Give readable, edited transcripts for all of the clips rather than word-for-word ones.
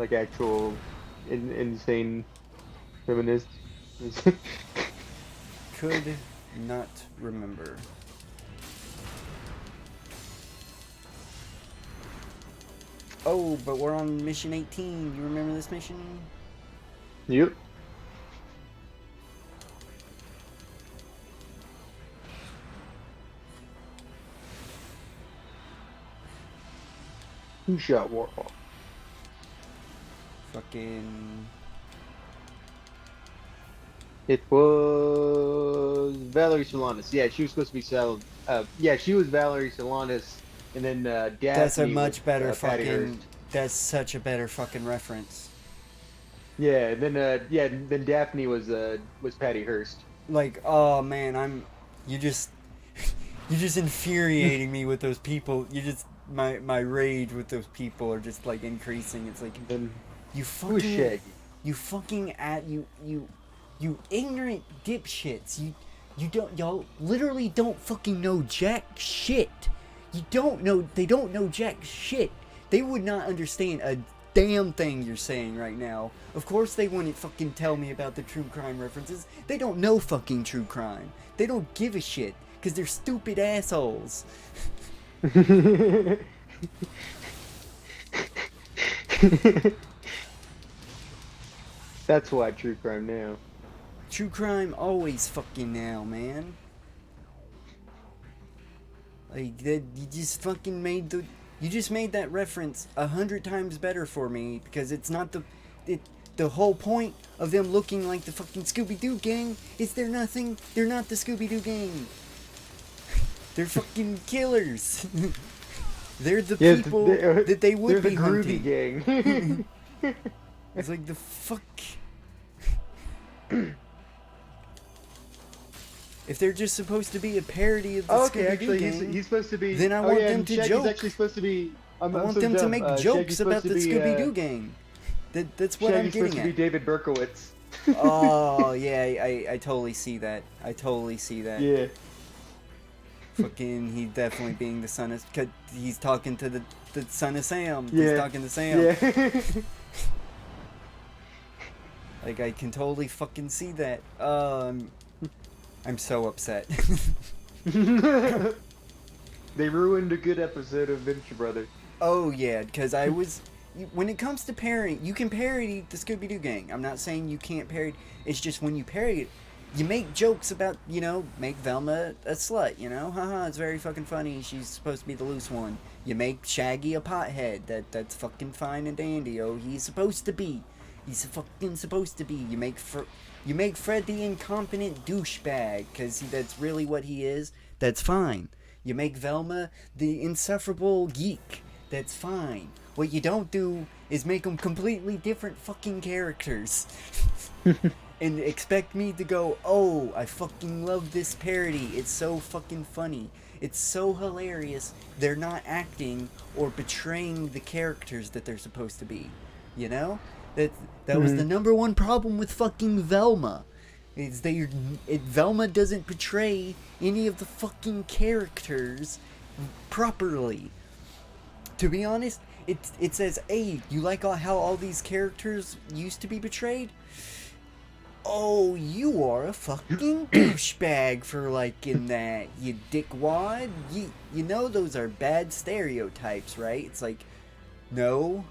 like actual insane feminist. Could not remember. Oh, but we're on mission 18. You remember this mission? Yep. Who shot Warhol? Fucking. It was Valerie Solanas. Yeah, she was supposed to be yeah, she was Valerie Solanas, and then That's a Daphne was much better Patty fucking. Hearst. That's such a better fucking reference. Yeah, and then then Daphne was Patty Hearst. Like, oh man, You just. You're just infuriating me with those people. You just. My rage with those people are just like increasing. It's like. And then You who was fucking. Shaggy? You fucking at. You ignorant dipshits. You don't. Y'all literally don't fucking know jack shit. You don't know. They don't know jack shit. They would not understand a damn thing you're saying right now. Of course they wouldn't fucking tell me about the true crime references. They don't know fucking true crime. They don't give a shit because they're stupid assholes. That's why true crime now. True crime always fucking now, man. Like that, you just made that reference 100 times better for me because it's not the whole point of them looking like the fucking Scooby-Doo gang is they're nothing. They're not the Scooby-Doo gang. They're fucking killers. They're the people that they would they're be the hunting. Groovy gang. It's like the fuck. If they're just supposed to be a parody of the Okay, Scooby-Doo actually, gang, he's supposed to be. then I Oh want yeah, them and to Shaggy's joke. actually supposed to be. I want so them to dumb. make Shaggy's jokes supposed about to the be, Scooby-Doo gang. That's what I'm Shaggy's supposed getting to be at. David Berkowitz. Oh yeah, I totally see that. I totally see that. Yeah. Fucking, he definitely being the son of. Cause he's talking to the son of Sam. Yeah. He's talking to Sam. Yeah. Like I can totally fucking see that. I'm so upset. They ruined a good episode of Venture Brother. Oh yeah, because I was. When it comes to parodying, you can parody the Scooby-Doo gang. I'm not saying you can't parody. It's just when you parody it, you make jokes about, make Velma a slut, Haha, it's very fucking funny. She's supposed to be the loose one. You make Shaggy a pothead. That's fucking fine and dandy. Oh, he's supposed to be. He's fucking supposed to be. You make Fred the incompetent douchebag, because that's really what he is. That's fine. You make Velma the insufferable geek. That's fine. What you don't do is make them completely different fucking characters. And expect me to go, oh, I fucking love this parody. It's so fucking funny. It's so hilarious. They're not acting or betraying the characters that they're supposed to be. You know? That was the number one problem with fucking Velma. Is Velma doesn't portray any of the fucking characters properly. To be honest, it says, hey, you like how all these characters used to be betrayed? Oh, you are a fucking douchebag for liking that, you dickwad. You know those are bad stereotypes, right? It's like, no,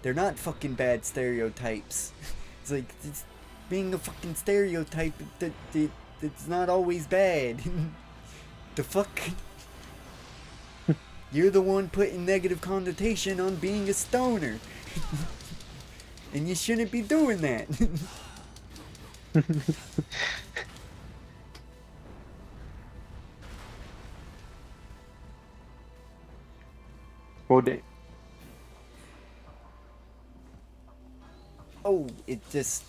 they're not fucking bad stereotypes. It's like, it's being a fucking stereotype that's not always bad. The fuck? You're the one putting negative connotation on being a stoner. And you shouldn't be doing that. Well, dang. Oh, it's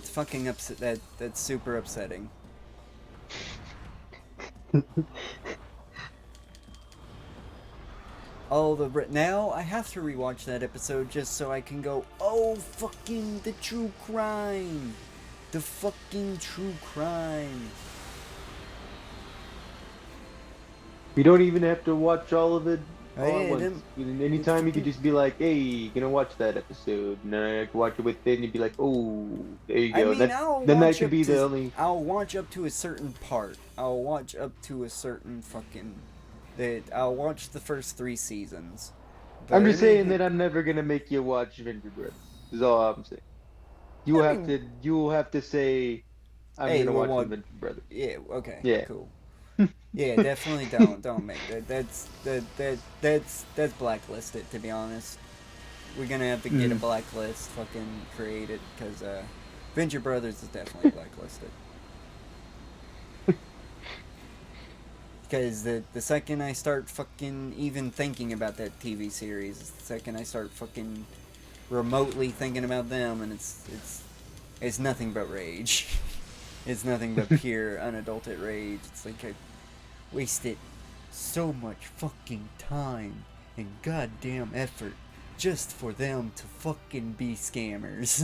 fucking upset. That's super upsetting. Now I have to rewatch that episode just so I can go, oh, fucking the true crime. The fucking true crime. You don't even have to watch all of it all at yeah, once. them. And It's anytime you could fucking. just be like, "Hey, gonna watch that episode," and then I could watch it within. You'd be like, "Oh, there you I go." mean, That then that could be the only. I'll watch up to a certain part. I'll watch up to a certain fucking. That I'll watch the first 3 seasons, I'm but just saying anything. that I'm never gonna make you watch Venture Brothers. Is all I'm saying. You will I have mean, to. You will have to say, "I'm hey, gonna well, watch the what? Venture Brothers." Yeah, okay, Yeah. cool. Yeah, definitely don't make that. That's blacklisted. To be honest, we're gonna have to get a Mm. blacklist fucking created because Venture Brothers is definitely blacklisted. Because the second I start fucking even thinking about that TV series, the second I start fucking remotely thinking about them, and it's nothing but rage. It's nothing but pure unadulterated rage. It's like I wasted so much fucking time and goddamn effort just for them to fucking be scammers.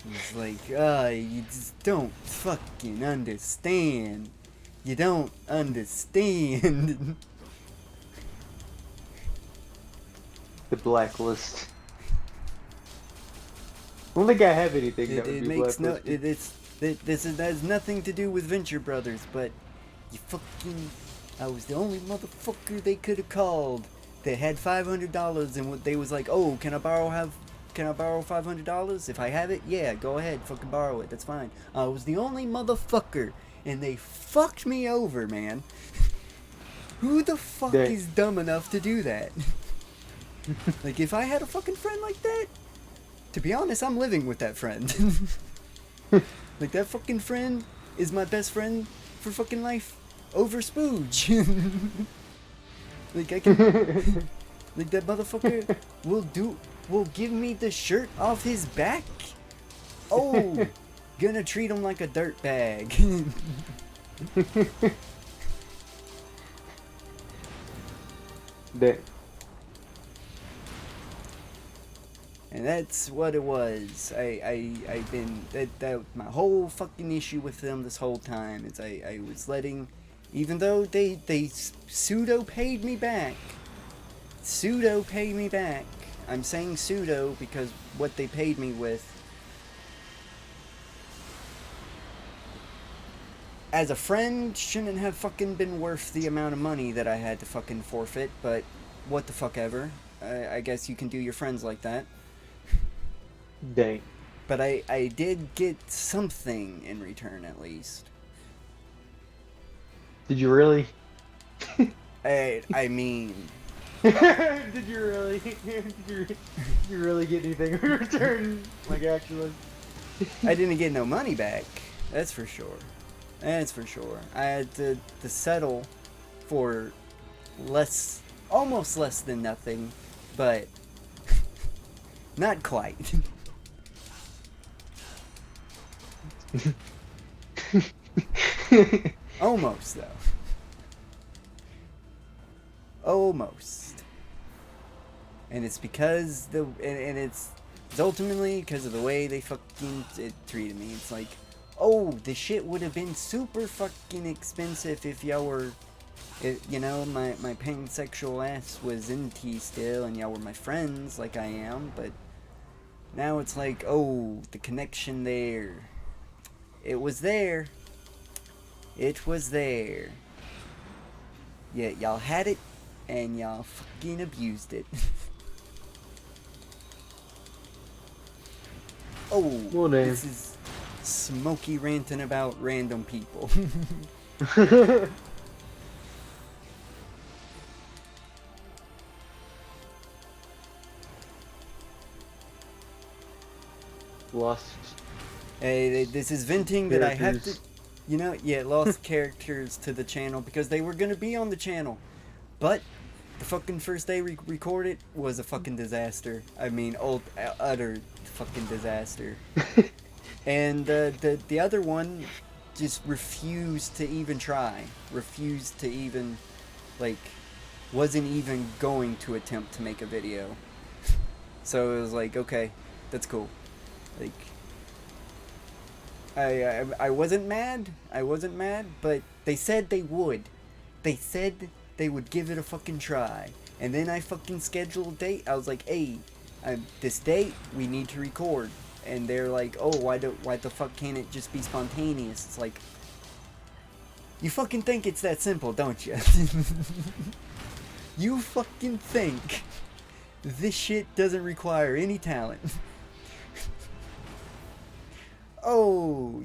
It's like, you just don't fucking understand. You don't understand. The blacklist. I don't think I have anything that would It be makes no. blacklisted. This has nothing to do with Venture Brothers, but you fucking. I was the only motherfucker they could have called that had $500 and they was like, oh, can I borrow $500? If I have it, yeah, go ahead, fucking borrow it. That's fine. I was the only motherfucker, and they fucked me over, man. Who the fuck That is dumb enough to do that? Like, if I had a fucking friend like that, to be honest, I'm living with that friend. Like, that fucking friend is my best friend for fucking life over Spooge. Like, I can. Like, that motherfucker will give me the shirt off his back. Oh, gonna treat him like a dirt bag. that And that's what it was. I've been that my whole fucking issue with them this whole time is I was letting, even though they pseudo paid me back. Pseudo paid me back. I'm saying pseudo because what they paid me with as a friend shouldn't have fucking been worth the amount of money that I had to fucking forfeit, but what the fuck ever. I guess you can do your friends like that. dang. But I did get something in return at least. Did you really? I mean, Did you really? Did you really get anything in return? Like actually? I didn't get no money back. That's for sure. That's for sure. I had to settle for less, almost less than nothing, but not quite. Almost, though. Almost. And it's because and it's ultimately because of the way they fucking treated me. It's like, oh, the shit would have been super fucking expensive if y'all were, you know, my pansexual ass was in tea still and y'all were my friends like I am, but now it's like, oh, the connection there. It was there. It was there. Yet y'all had it, and y'all fucking abused it. Oh, Well, damn. this is Smokey ranting about random people. Lost Hey, this is venting that I have to, characters. you know, yeah, lost characters to the channel because they were gonna be on the channel, but the fucking first day we recorded was a fucking disaster. I mean, utter fucking disaster. And the other one just refused to even try, refused to even, like, wasn't even going to attempt to make a video. So it was like, okay, that's cool. Like, I wasn't mad. I wasn't mad, but they said they would. They said they would give it a fucking try. And then I fucking scheduled a date. I was like, hey, this date, we need to record. And they're like, oh, why the fuck can't it just be spontaneous? It's like, you fucking think it's that simple, don't you? You fucking think this shit doesn't require any talent. Oh,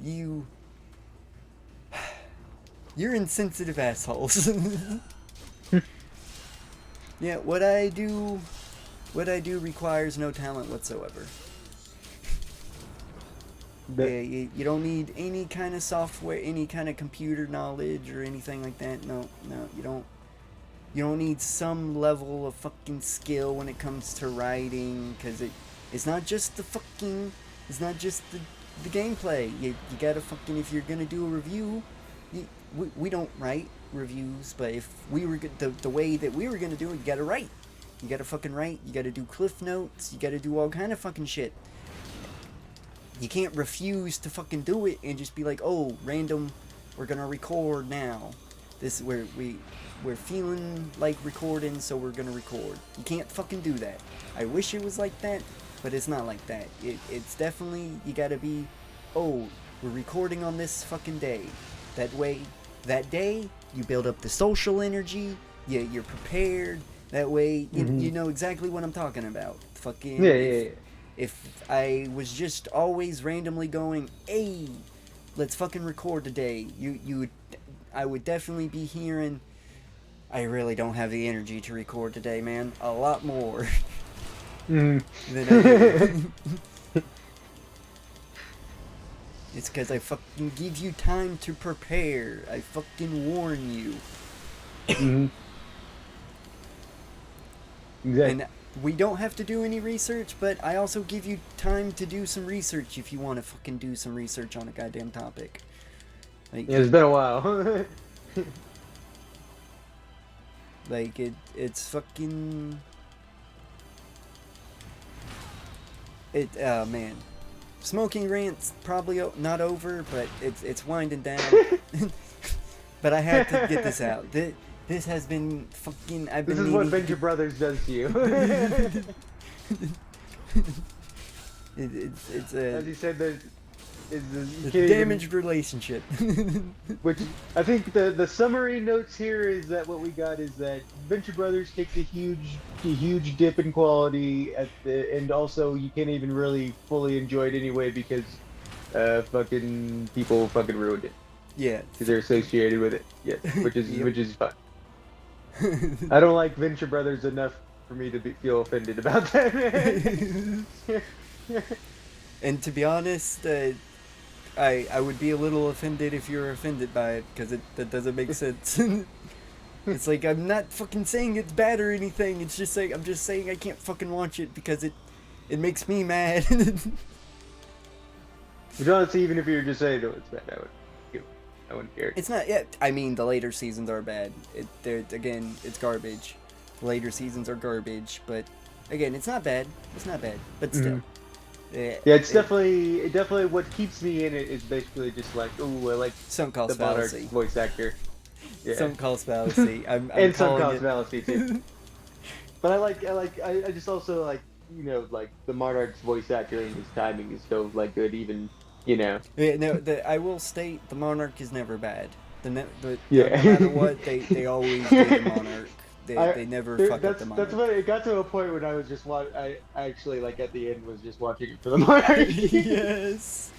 you're insensitive assholes. Yeah, what I do requires no talent whatsoever. Yeah, you don't need any kind of software, any kind of computer knowledge or anything like that. No, you don't. You don't need some level of fucking skill when it comes to writing, because it's not just the fucking, it's not just the gameplay. You gotta fucking, if you're gonna do a review, we don't write reviews, but if we were the way that we were gonna do it, you gotta write. You gotta fucking write. You gotta do cliff notes. You gotta do all kind of fucking shit. You can't refuse to fucking do it and just be like, oh, random, we're gonna record now. This is where we're feeling like recording, so we're gonna record. You can't fucking do that. I wish it was like that, but it's not like that. It's definitely, you gotta be, oh, we're recording on this fucking day. That way, that day, you build up the social energy, you're prepared. That way, you know exactly what I'm talking about. Fucking, Yeah. If I was just always randomly going, hey, let's fucking record today, I would definitely be hearing, I really don't have the energy to record today, man. A lot more than I do. It's because I fucking give you time to prepare. I fucking warn you. Exactly. And we don't have to do any research, but I also give you time to do some research if you want to fucking do some research on a goddamn topic. Like, Yeah, it's been a while. like it's fucking. Man, smoking rant's probably not over, but it's winding down. But I had to get this out. This has been fucking. This is what Venture Brothers does to you. It's as you said, there's a damaged relationship. Which I think the summary notes here is that what we got is that Venture Brothers takes a huge dip in quality and also you can't even really fully enjoy it anyway because fucking people fucking ruined it. Yeah, because they're associated with it. Yeah, which is fun. I don't like Venture Brothers enough for me to feel offended about that. And to be honest, I would be a little offended if you're offended by it, because that doesn't make sense. It's like, I'm not fucking saying it's bad or anything. It's just like, I'm just saying I can't fucking watch it because it makes me mad. Which honestly, even if you were just saying, no, it's bad, I wouldn't care. It's not yet. I mean, the later seasons are bad. Again, it's garbage. The later seasons are garbage, but again, it's not bad. It's not bad, but still. Yeah, it's definitely what keeps me in it is basically just like, ooh, I like Sunk cost the Monarch fallacy. voice actor. Yeah. Sunk cost fallacy. I'm and sunk cost fallacy too. But I just also like, you know, like the Monarch's voice actor and his timing is so like good, even, you know. Yeah, no, I will state the Monarch is never bad. No Yeah. matter what, they always do the Monarch. They never fuck up the Monarch. That's what it got to a point when I was just I actually like at the end was just watching it for the Monarch. Yes.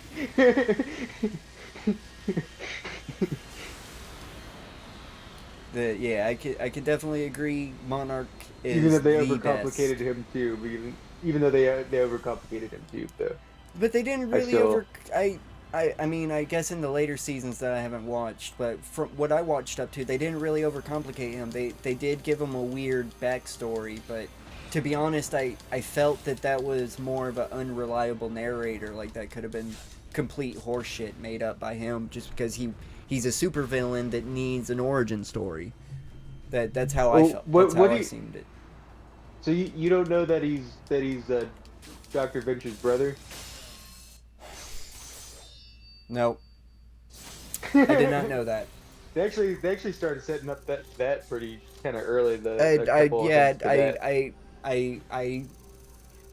Yeah, I could definitely agree. Monarch is even though they the overcomplicated best. him too, even though they overcomplicated him too, though. But they didn't really I mean, I guess in the later seasons that I haven't watched, but from what I watched up to, they didn't really overcomplicate him. They did give him a weird backstory, but to be honest, I felt that was more of an unreliable narrator. Like, that could have been complete horseshit made up by him just because he's a supervillain that needs an origin story. That's how I felt. That's how I seemed it. So you don't know that he's Dr. Venture's brother? Nope, I did not know that. They actually started setting up that pretty kind of early. A I couple of yeah, hints to that. I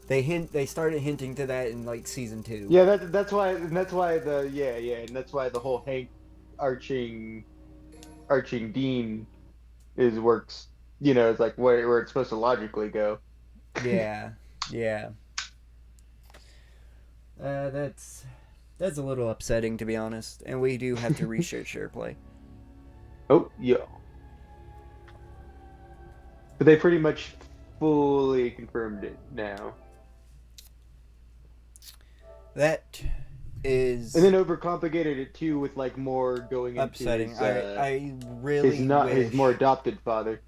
they started hinting to that in like season two. Yeah, that's why and that's why the whole Hank arching arching Dean is works. It's like where it's supposed to logically go. Yeah, yeah. That's a little upsetting to be honest, and we do have to reshoot SharePlay. Oh yeah, but they pretty much fully confirmed it now, That and is then overcomplicated it too with like more going into upsetting. his I his really not his more wish adopted father.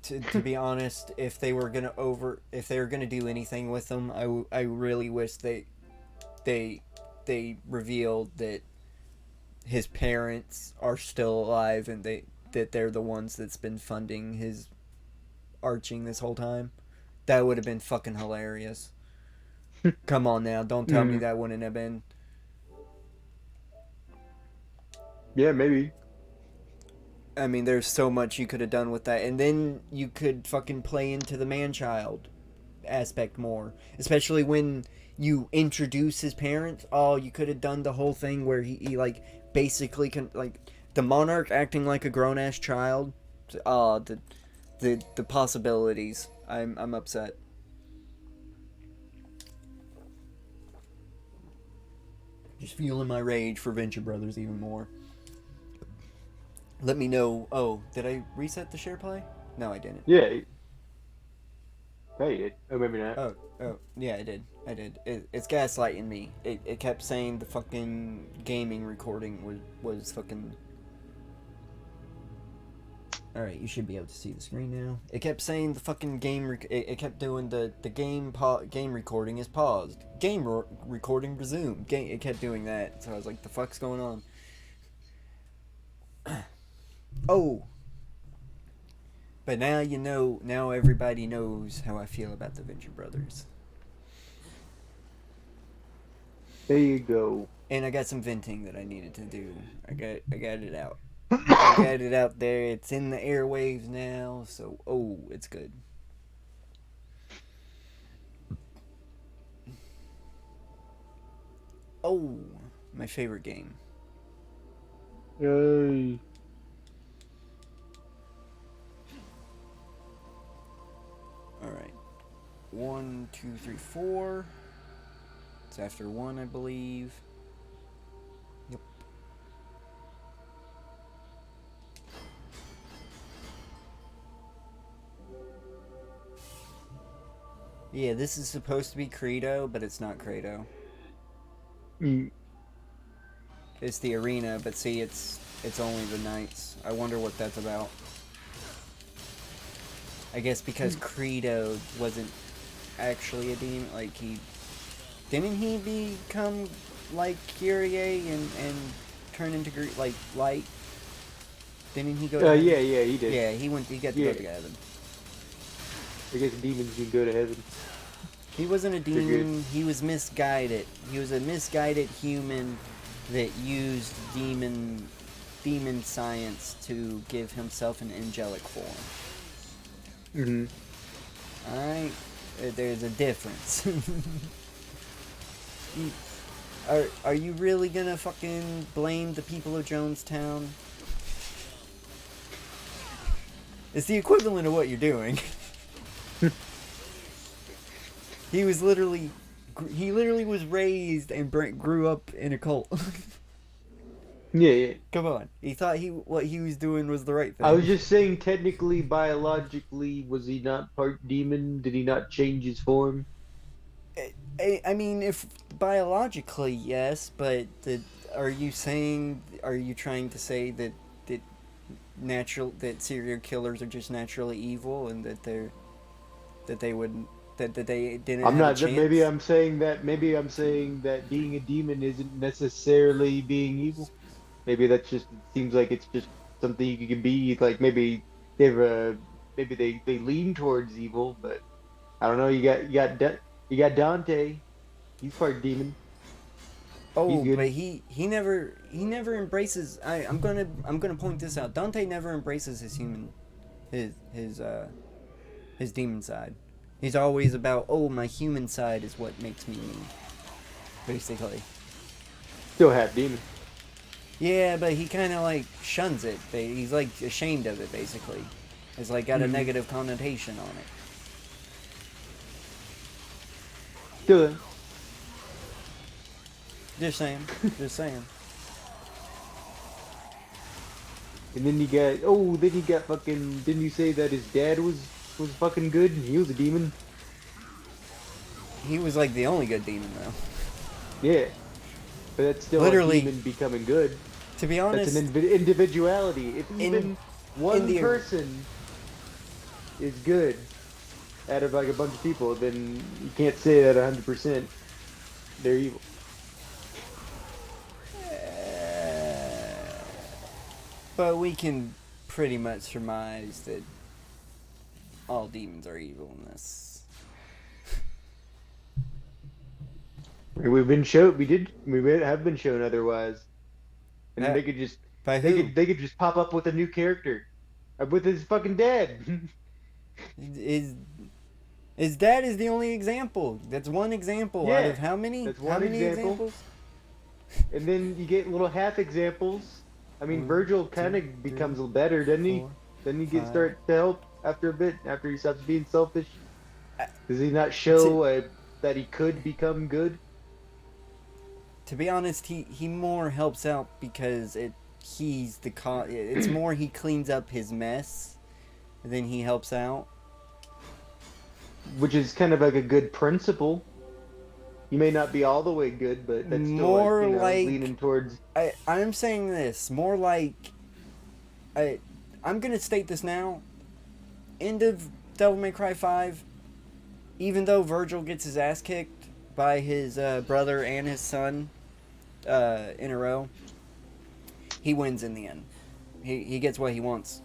to be honest, if they were gonna do anything with them, I really wish they they revealed that his parents are still alive and that they're the ones that's been funding his arching this whole time. That would have been fucking hilarious. Come on now, don't tell me Mm, that wouldn't have been. yeah, maybe. I mean, there's so much you could have done with that, and then you could fucking play into the man-child aspect more, especially when you introduce his parents. Oh, you could have done the whole thing where he like basically can like the monarch acting like a grown-ass child. Oh, the possibilities. I'm upset. Just fueling my rage for Venture Brothers even more. Let me know. Oh, did I reset the share play? No, I didn't. Yeah, hey, oh maybe not. Oh, yeah, I did. It's gaslighting me. It kept saying the fucking gaming recording was fucking. All right, you should be able to see the screen now. It kept saying the fucking it kept doing the game recording is paused. Recording resumed. It kept doing that. So I was like, the fuck's going on? Oh, but now you know. Now everybody knows how I feel about the Venture Brothers. There you go. And I got some venting that I needed to do. I got it out. I got it out there. It's in the airwaves now. So it's good. Oh, my favorite game. Yay. All right. 1, 2, 3, 4. It's after 1, I believe. Yep. Yeah, this is supposed to be Credo, but it's not Credo. Mm. It's the arena, but see, it's only the knights. I wonder what that's about. I guess because Credo wasn't actually a demon. Like didn't he become like Kyrie and turn into like light? Didn't he go to heaven? Yeah, he did. Yeah, he went. He got to Yeah, go to heaven. I guess demons can go to heaven. He wasn't a They're good. demon. He was misguided. He was a misguided human that used demon science to give himself an angelic form. Mm-hmm. All right, there's a difference. Are you really gonna fucking blame the people of Jonestown? It's the equivalent of what you're doing. He literally was raised and grew up in a cult. Yeah, yeah. Come on, he thought what he was doing was the right I was thing. just saying, technically, biologically, was he not part demon? Did he not change his form? I mean, if biologically, yes, but are you trying to say that that serial killers are just naturally evil and that they would that they didn't I'm have a not. Maybe chance? I'm saying that being a demon isn't necessarily being evil. Maybe that's just it seems like it's just something you can be. Like they've maybe they lean towards evil, but I don't know. You got Dante. He's part demon. He's Oh, good. but he never embraces. I'm gonna point this out. Dante never embraces his human, his demon side. He's always about, oh, my human side is what makes me me, basically. Still half demon. Yeah, but he kind of like shuns it. He's like ashamed of it, basically. It's like got a Mm-hmm. negative connotation on it. Still. Just saying. Just saying. And then you got then you got fucking. Didn't you say that his dad was fucking good? He was a demon. He was like the only good demon, though. Yeah, but that's still a Literally, demon becoming good. to be That's an honest, individuality. If in even in one the person is good out of like a bunch of people, then you can't say that 100% they're evil. but we can pretty much surmise that all demons are evil in this. We have been shown otherwise, and That, by who? they could just pop up with a new character, with his fucking dad. Is his dad is the only example. That's one example out Yeah, of how many? that's How one many example. examples? And then you get little half examples. I mean, One, Virgil kind two, of three, becomes better, doesn't he? four, Then you get five. start to help after a bit, after he stops being selfish. Uh, Does he not to, show that he could become good? to be honest, he more helps out because he's the it's more he cleans up his mess than he helps out. Which is kind of like a good principle. You may not be all the way good, but that's still like, More like leaning towards. I'm saying this more like I'm gonna state this now. End of Devil May Cry 5. Even though Virgil gets his ass kicked by his brother and his son in a row, he wins in the end. He gets what he wants,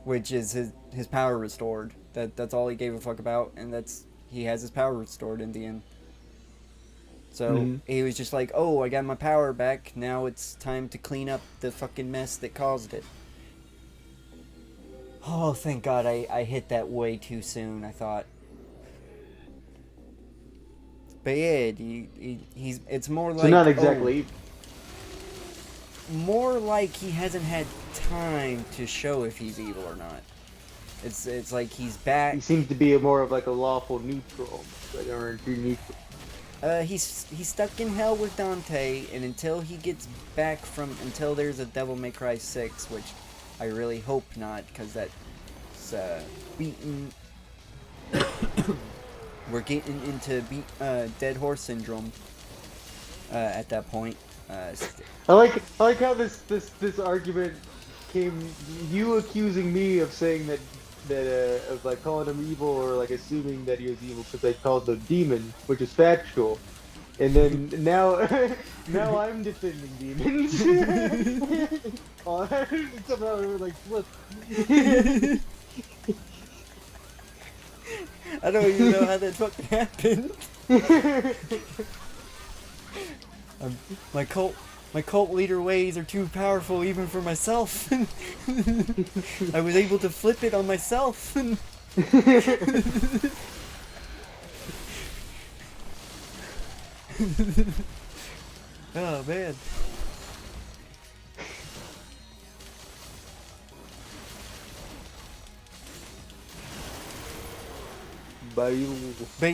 which is his power restored. That's all he gave a fuck about, and he has his power restored in the end. So Mhm. he was just like, oh, I got my power back. Now it's time to clean up the fucking mess that caused it. Oh, thank God I hit that way too soon, I thought. But yeah, it's more So like, not oh, exactly. more like he hasn't had time to show if he's evil or not. It's like he's back. He seems to be more of like a lawful neutral, like or neutral. He's stuck in hell with Dante, and until he gets back until there's a Devil May Cry 6, which I really hope not, because that's beaten. We're getting into dead horse syndrome at that point. I like how this argument came. You accusing me of saying that of like calling him evil or like assuming that he was evil because I called him demon, which is factual. And then now, now I'm defending demons. Oh, somehow we're like flip. I don't even know how that fucking happened. Um, my cult leader ways are too powerful even for myself. I was able to flip it on myself. Oh man. But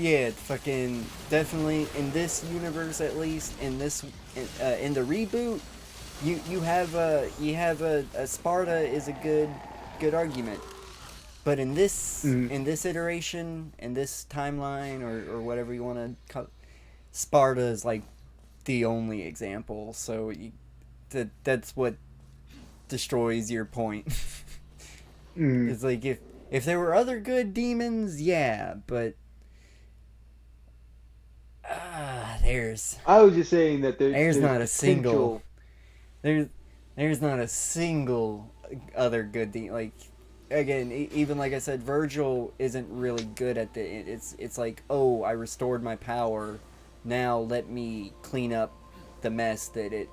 yeah, fucking definitely in this universe, at least in this in the reboot, you have a Sparta is a good argument. But Mm. in this iteration, in this timeline, or whatever you want to call it, Sparta is like the only example. So that's what destroys your point. Mm. It's like if there were other good demons, yeah, but there's I was just saying that there's there's not a single potential. there's there's not a single other good demon. Like again, even like I said, Virgil isn't really good at it's like, oh, I restored my power, now let me clean up the mess that it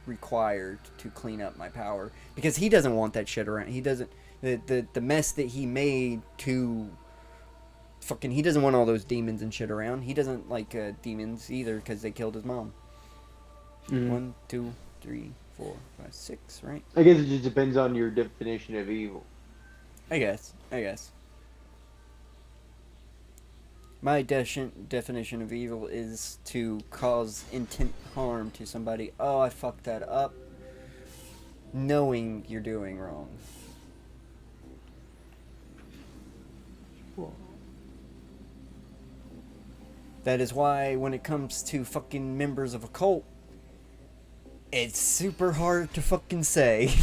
required to clean up my power, because he doesn't want that shit around. He doesn't the mess that he made to fucking, he doesn't want all those demons and shit around. He doesn't like demons either because they killed his mom. Mhm. 1, 2, 3, 4, 5, 6, right? I guess it just depends on your definition of evil. I guess. My definition of evil is to cause intent harm to somebody. Oh, I fucked that up. Knowing you're doing wrong. Cool. That is why when it comes to fucking members of a cult, it's super hard to fucking say.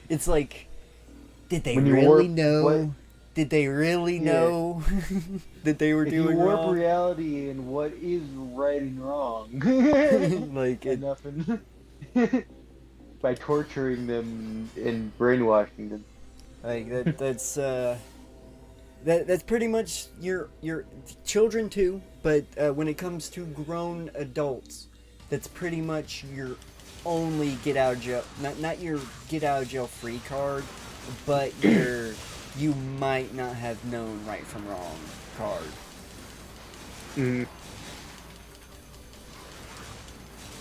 It's like, did they really know? What, Did they really know that they were doing you warp wrong? reality and what is right and wrong. Like it, Nothing. By torturing them and brainwashing them. like that's pretty much your children too. But when it comes to grown adults, that's pretty much your only get out of jail, not your get out of jail free card, but your you might not have known right from wrong card. Mm-hmm.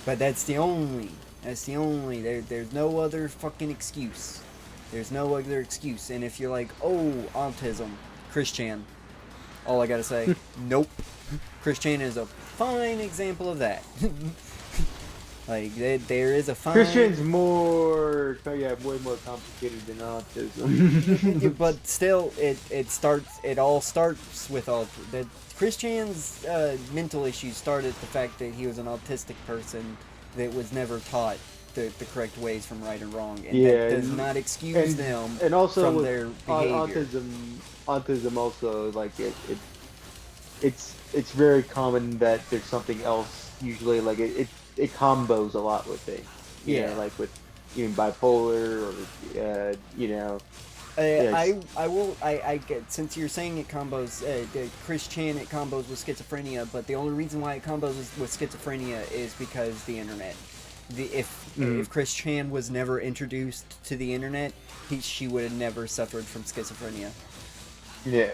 But that's the only there's no other fucking excuse. There's no other excuse. And if you're like, oh, autism, Christian, all I gotta say, nope. Christian is a fine example of that. Like, there is a fine... Christian's way more complicated than autism. But still, it all starts with that Christian's mental issues started the fact that he was an autistic person that was never taught the correct ways from right and wrong, and that does not excuse them and also from their behavior. Autism also, like it's very common that there's something else, usually like it combos a lot with things. You know, like with even bipolar or I get, since you're saying it combos, Christian, it combos with schizophrenia, but the only reason why it combos with schizophrenia is because the internet. If Chris Chan was never introduced to the internet, she would have never suffered from schizophrenia. Yeah.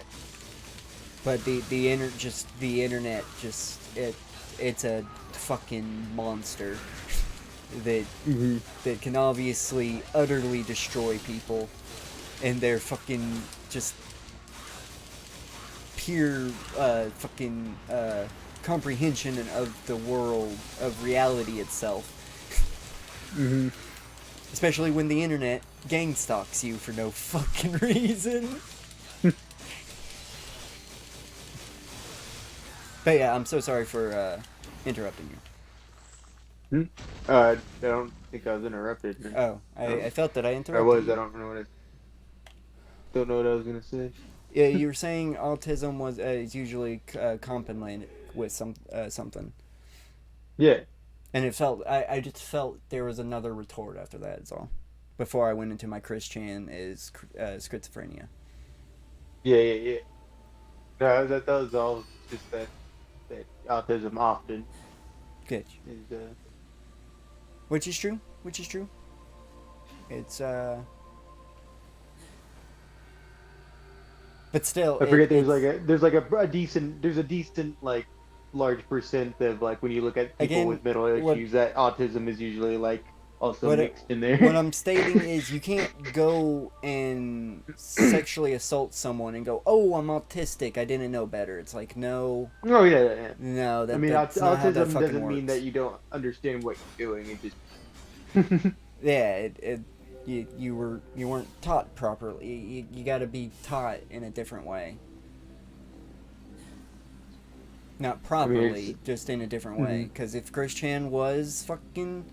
But the internet it's a fucking monster that that can obviously utterly destroy people and their fucking just pure fucking comprehension of the world, of reality itself. Especially when the internet gang stalks you for no fucking reason. But yeah, I'm so sorry for interrupting you. I don't think I was interrupted. Man. Oh, I felt that I interrupted I was. you. I don't know what I was gonna say. Yeah, you were saying autism is usually accompanied with something. Yeah. And it felt, I just felt there was another retort after that, is all. Before I went into my Christian is schizophrenia. Yeah. No, that was all just that autism often Good. is Which is true. It's but still, I forget there's a decent like large percent of like when you look at people with mental issues that autism is usually like also mixed in there. What I'm stating is you can't go and sexually assault someone and go, oh, I'm autistic, I didn't know better. It's like, no. Oh yeah. No, I mean, that's not how that autism fucking doesn't works. mean that you don't understand what you're doing. It just Yeah, you weren't taught properly. You got to be taught in a different way. Not properly, just in a different way. Because if Christian was fucking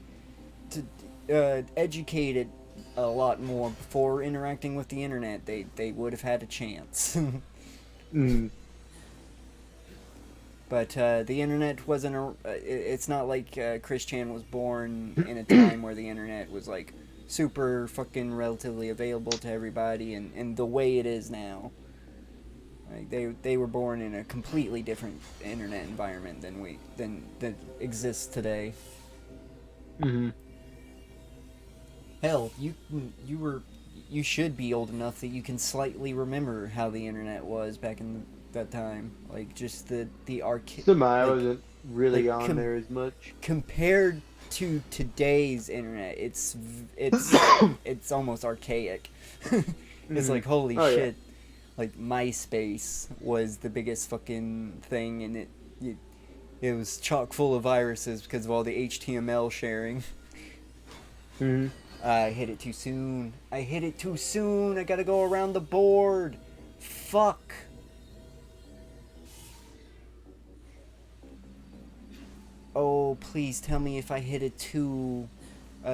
educated a lot more before interacting with the internet, they would have had a chance. But the internet wasn't it's not like Christian was born in a time where the internet was like super fucking relatively available to everybody and the way it is now. Like they were born in a completely different internet environment than that exists today. Mm-hmm. Hell, you should be old enough that you can slightly remember how the internet was back in that time. Like just the arcade, I like wasn't really like on there as much. compared to today's internet, it's almost archaic. It's Mm-hmm. like holy Oh yeah. shit. Like MySpace was the biggest fucking thing, and it was chock full of viruses because of all the HTML sharing. Mm-hmm. I hit it too soon. I hit it too soon. I gotta go around the board. Fuck. Oh, please tell me if I hit a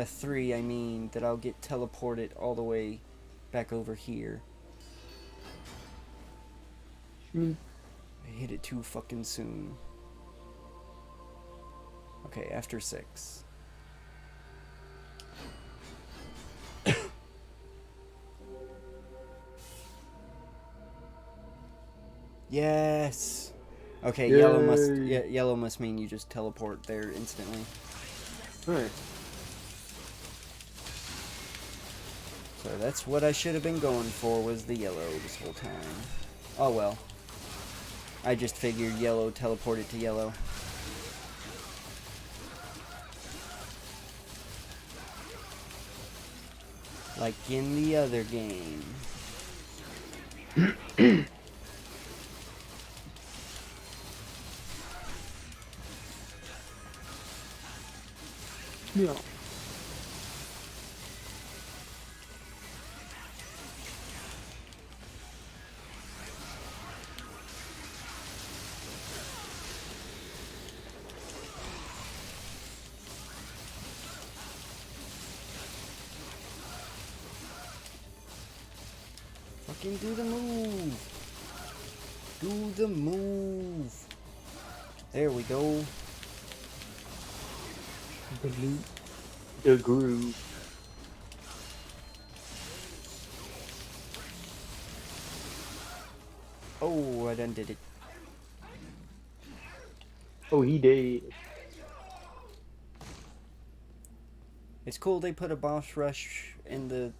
3, I mean, that I'll get teleported all the way back over here. Mm. I hit it too fucking soon. Okay, after 6. Yes. Okay, Yay. yellow must mean you just teleport there instantly. Right. So that's what I should have been going for, was the yellow this whole time. Oh well. I just figured yellow teleported to yellow. Like in the other game. Yeah. Fucking do the move. Do the move. There we go. The loot. The groove. Oh, I done did it. Oh, he did. It's cool they put a boss rush in the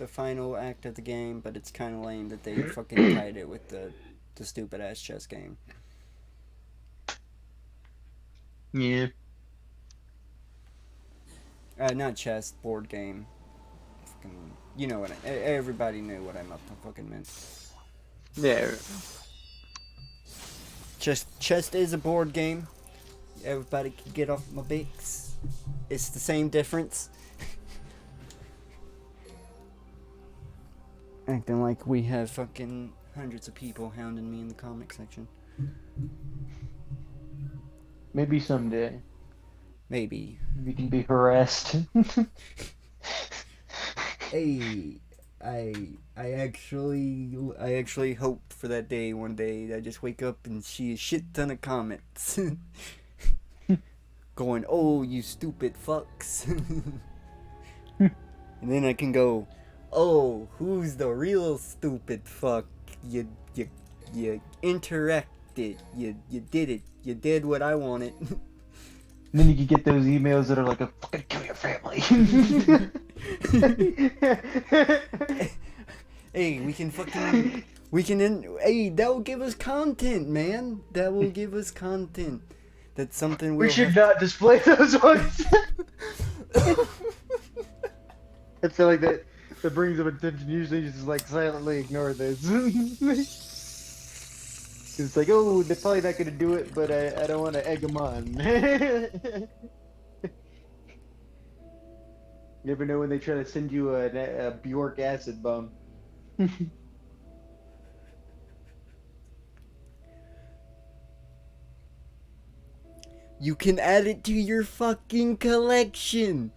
final act of the game, but it's kind of lame that they fucking tied it with the stupid ass chess game. Yeah. Not chess, board game. Fucking, you know what? Everybody knew what I fucking meant. Yeah. Chess is a board game. Everybody can get off my bicks. It's the same difference. Acting like we have fucking hundreds of people hounding me in the comic section. Maybe someday Maybe. we can be harassed. Hey, I actually hope for that day one day. I just wake up and see a shit ton of comments. Going, oh, you stupid fucks. And then I can go, oh, who's the real stupid fuck? You interacted. You did it. You did what I wanted. And then you can get those emails that are like, fucking kill your family. Hey, hey, that will give us content, man. That will give us content. That's something We we'll should have not display those ones. I feel like that brings up attention. Usually you just like silently ignore this. It's like, oh, they're probably not gonna do it, but I don't want to egg them on. You never know when they try to send you a Bjork acid bomb. You can add it to your fucking collection.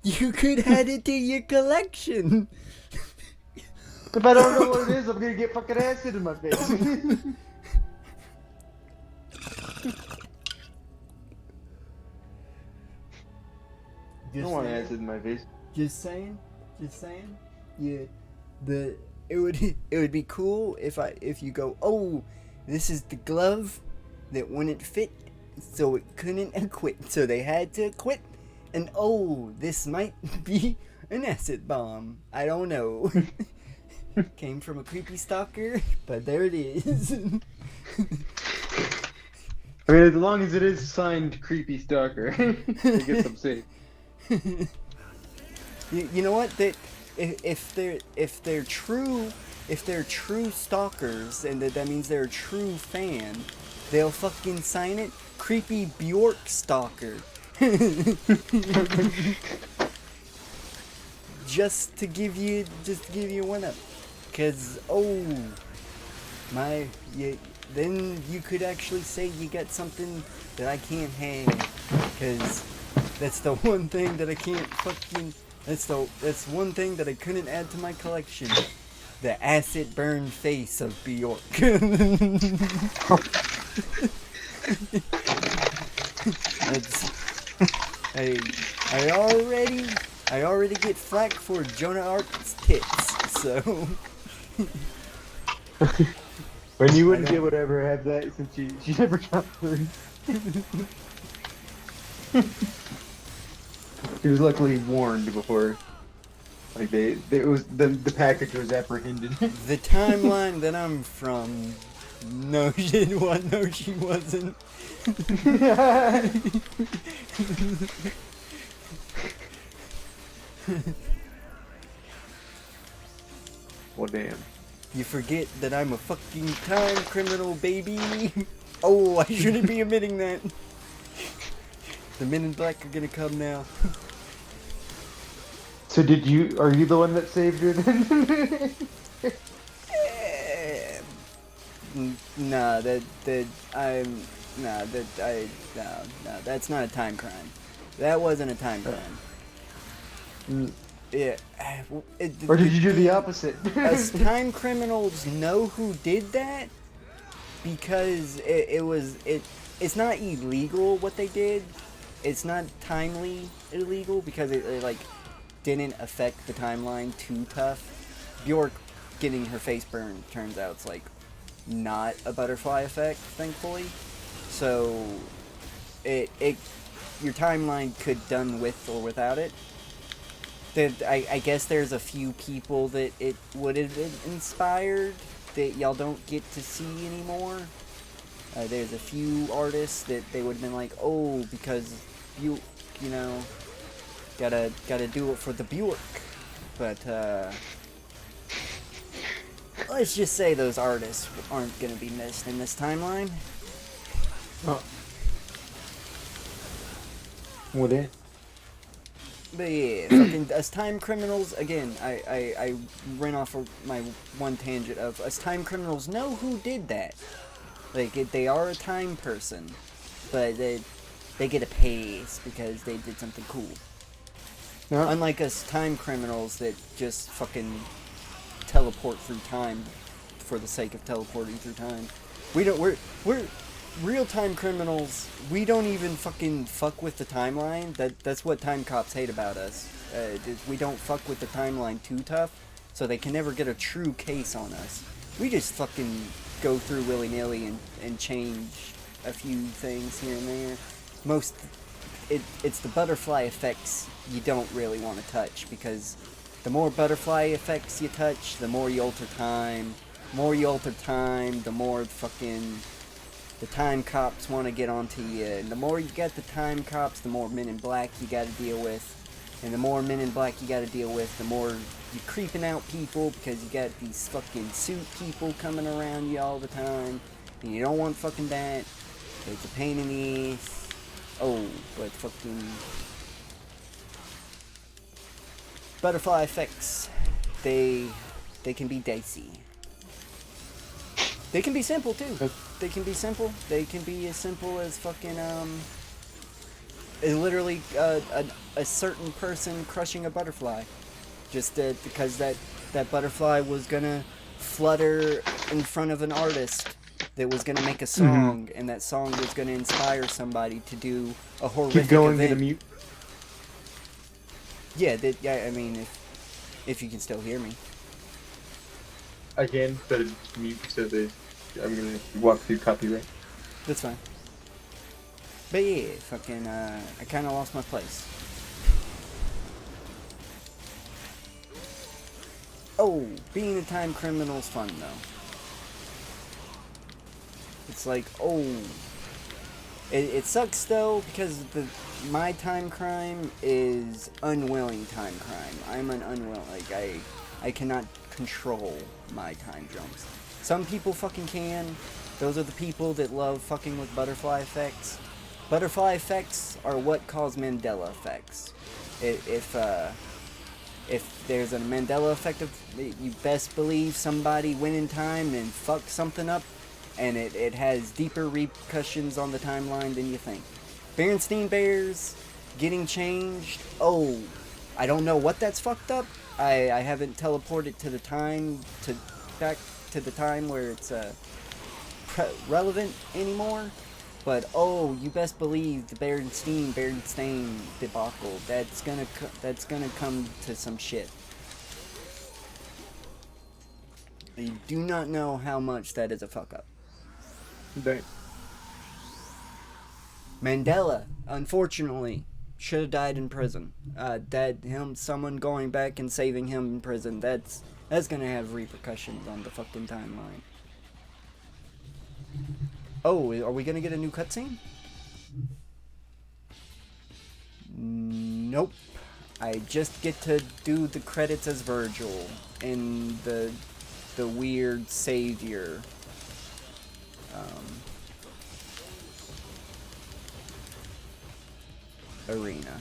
You could add it to your collection. If I don't know what it is, I'm gonna get fucking acid in my face. I don't want acid in my face. Just saying. Yeah, the it would be cool if you go, oh, this is the glove that wouldn't fit, so it couldn't quit, so they had to quit, and oh, this might be an acid bomb. I don't know. Came from a creepy stalker, but there it is. I mean, as long as it is signed "Creepy Stalker," I guess I'm safe. You know what? That if they're true stalkers, and that means they're a true fan, they'll fucking sign it Creepy Bjork Stalker. just to give you one up. Cause then you could actually say you got something that I can't have. Cause that's the one thing that I can't fucking. That's one thing that I couldn't add to my collection. The acid burn face of Bjork. That's, I already get flack for Jonah Ark's tits, so. When you wouldn't get whatever have that since she never got through. She was luckily warned before, like the package was apprehended. The timeline that I'm from, no, she wasn't. Well, damn. You forget that I'm a fucking time criminal, baby. Oh, I shouldn't be admitting that. The Men in Black are gonna come now. So are you the one that saved her then? No, that's not a time crime. That wasn't a time crime. Yeah. Or did you do the opposite? Us time criminals know who did that because it's not illegal what they did. It's not timely illegal because it like didn't affect the timeline too tough. Bjork getting her face burned turns out it's like not a butterfly effect, thankfully. So it your timeline could done with or without it. I guess there's a few people that it would have inspired that y'all don't get to see anymore. There's a few artists that they would have been like, oh, because you know, gotta do it for the Bjork. But let's just say those artists aren't gonna be missed in this timeline. Oh. Well then. But yeah, fucking us time criminals, again, I ran off of my one tangent of us time criminals know who did that. Like, they are a time person, but they get a pace because they did something cool. Yeah. Unlike us time criminals that just fucking teleport through time for the sake of teleporting through time. We're real time criminals. We don't even fucking fuck with the timeline. That's what time cops hate about us. We don't fuck with the timeline too tough, so they can never get a true case on us. We just fucking go through willy-nilly and change a few things here and there. It's the butterfly effects you don't really want to touch, because the more butterfly effects you touch, the more you alter time. The more fucking the time cops want to get onto you. And the more you get the time cops, the more Men in Black you got to deal with. And the more Men in Black you got to deal with, the more you're creeping out people, because you got these fucking suit people coming around you all the time. And you don't want fucking that. It's a pain in the ass. Oh, but fucking butterfly effects, they can be dicey. They can be simple too. They can be simple. They can be as simple as fucking literally a certain person crushing a butterfly, just because that butterfly was gonna flutter in front of an artist that was gonna make a song, and that song was gonna inspire somebody to do a horrific Keep going event. in the mute. Yeah, I mean, if you can still hear me. I can, but it's mute, so I'm gonna walk through copyright. That's fine. But yeah, fucking, I kind of lost my place. Oh, being a time criminal's fun though. It's like, oh, it sucks though because my time crime is unwilling time crime. I'm an unwilling, like I cannot control my time jumps. Some people fucking can. Those are the people that love fucking with butterfly effects. Butterfly effects are what cause Mandela effects. If there's a Mandela effect, you best believe somebody went in time and fucked something up, and it has deeper repercussions on the timeline than you think. Berenstein Bears getting changed. Oh, I don't know what that's fucked up. I haven't teleported to the time back to the time where it's relevant anymore. But oh, you best believe the Berenstein debacle. That's gonna come to some shit. You do not know how much that is a fuck up. Right. Mandela, unfortunately, should have died in prison. Someone going back and saving him in prison. That's gonna have repercussions on the fucking timeline. Oh, are we gonna get a new cutscene? Nope. I just get to do the credits as Virgil in the weird savior. Arena.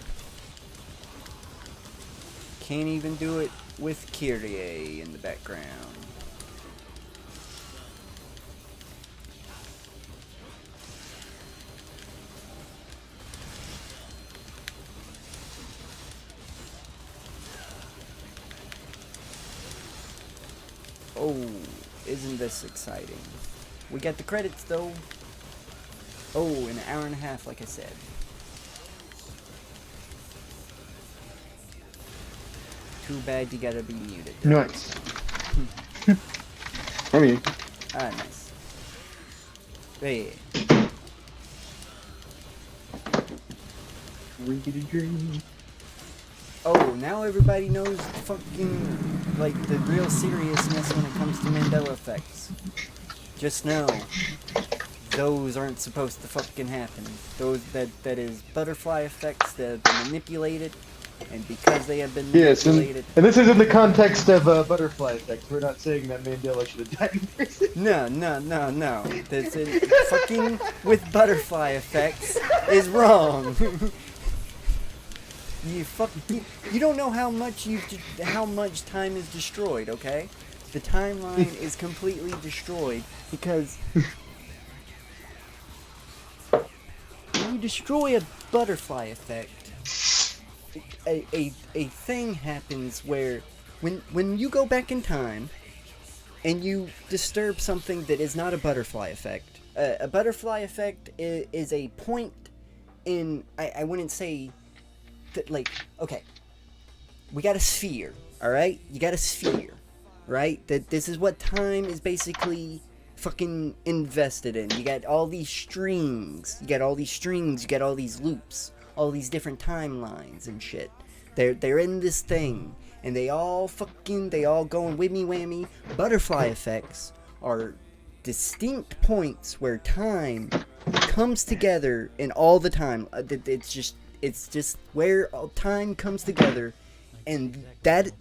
Can't even do it with Kyrie in the background. Oh, isn't this exciting? We got the credits though. Oh, in an hour and a half, like I said. Too bad you gotta be muted. Nice. I mean, nice. Hey. Oh, now everybody knows fucking, like, the real seriousness when it comes to Mandela effects. Just know, those aren't supposed to fucking happen. Those, that is butterfly effects that have been manipulated, and because they have been manipulated... Yes, and this is in the context of butterfly effects. We're not saying that Mandela should have died in prison. No. That's it. Fucking with butterfly effects is wrong. You don't know how much time is destroyed, okay? The timeline is completely destroyed because you destroy a butterfly effect. A thing happens where when you go back in time and you disturb something that is not a butterfly effect. A butterfly effect is a point in I wouldn't say that, like, okay, we got a sphere, all right? You got a sphere, right? That this is what time is basically fucking invested in. You got all these strings, you got all these loops, all these different timelines and shit. They're in this thing, and they all going whammy whammy. Butterfly effects are distinct points where time comes together in all the time. It's just where time comes together, and that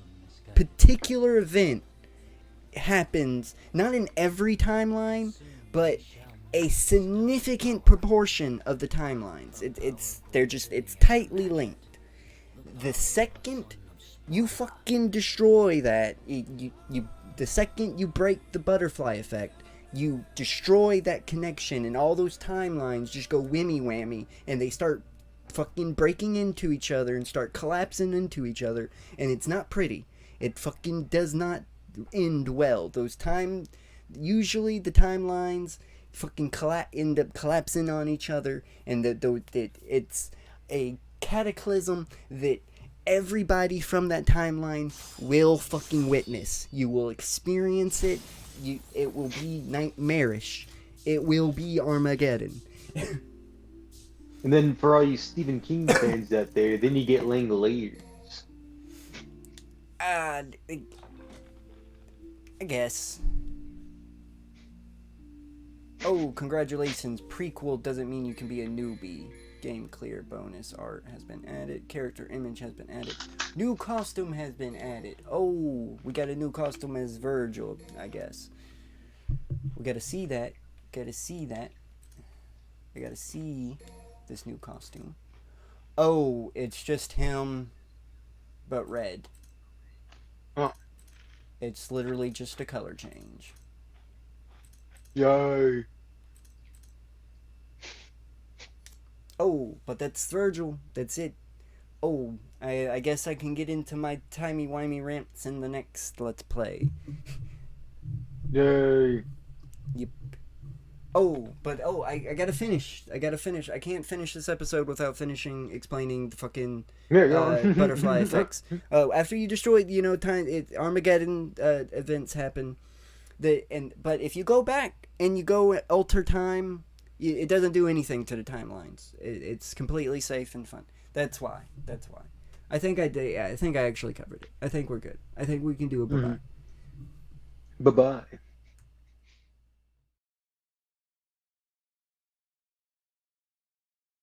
particular event happens not in every timeline, but a significant proportion of the timelines. It's tightly linked. The second you fucking destroy that, the second you break the butterfly effect, you destroy that connection, and all those timelines just go whammy whammy, and they start fucking breaking into each other and start collapsing into each other, and it's not pretty. It fucking does not end well. Usually the timelines fucking end up collapsing on each other, and it's a cataclysm that everybody from that timeline will fucking witness. You will experience it. It will be nightmarish. It will be Armageddon. And then for all you Stephen King fans out there, then you get Langoliers. I guess. Oh, congratulations. Prequel doesn't mean you can be a newbie. Game clear. Bonus art has been added. Character image has been added. New costume has been added. Oh, we got a new costume as Virgil, I guess. We gotta see that. Gotta see that. I gotta see this new costume. Oh, it's just him, but red. Huh. It's literally just a color change. Yay. Oh, but that's Virgil. That's it. Oh, I guess I can get into my timey-wimey rants in the next Let's Play. Yay. Yep. Oh, but I gotta finish. I can't finish this episode without finishing explaining the fucking butterfly effects. Oh, after you destroy, Armageddon events happen. But if you go back and you go alter time, it doesn't do anything to the timelines. It's completely safe and fun. That's why. I think I did. I think I actually covered it. I think we're good. I think we can do a bye-bye. Bye-bye.